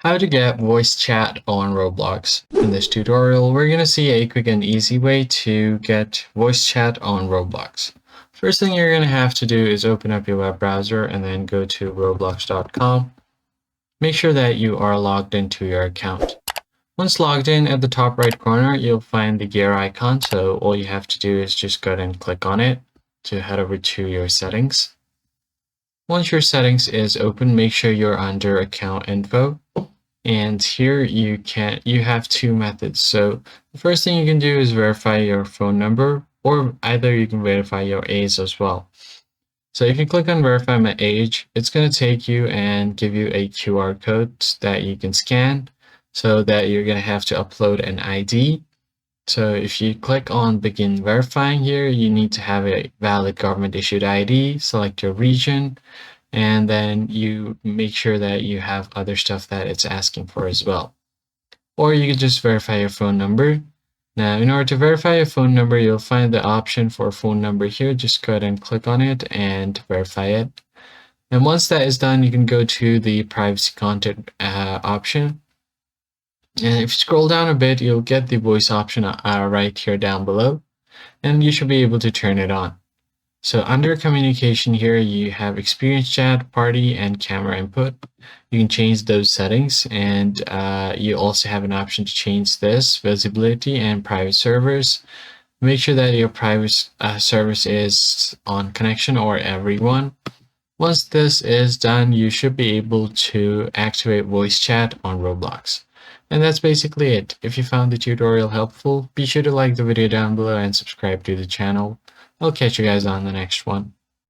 How to get voice chat on Roblox. In this tutorial, we're going to see a quick and easy way to get voice chat on Roblox. First thing you're going to have to do is open up your web browser and then go to roblox.com. Make sure that you are logged into your account. Once logged in, at the top right corner, you'll find the gear icon. So all you have to do is just go ahead and click on it to head over to your settings. Once your settings is open, make sure you're under account info. And here you have two methods. So the first thing you can do is verify your phone number, or either you can verify your age as well. So if you click on verify my age, it's going to take you and give you a QR code that you can scan, so that you're going to have to upload an ID. So if you click on begin verifying here, you need to have a valid government issued ID, select your region, and then you make sure that you have other stuff that it's asking for as well. Or you can just verify your phone number. Now, in order to verify your phone number, you'll find the option for phone number here. Just go ahead and click on it and verify it. And once that is done, you can go to the privacy content option. And if you scroll down a bit, you'll get the voice option right here down below, and you should be able to turn it on. So under communication here, you have experience chat, party, and camera input. You can change those settings, and you also have an option to change this visibility and private servers. Make sure that your private service is on connection or everyone. Once this is done, you should be able to activate voice chat on Roblox. And that's basically it. If you found the tutorial helpful, be sure to like the video down below and subscribe to the channel. I'll catch you guys on the next one.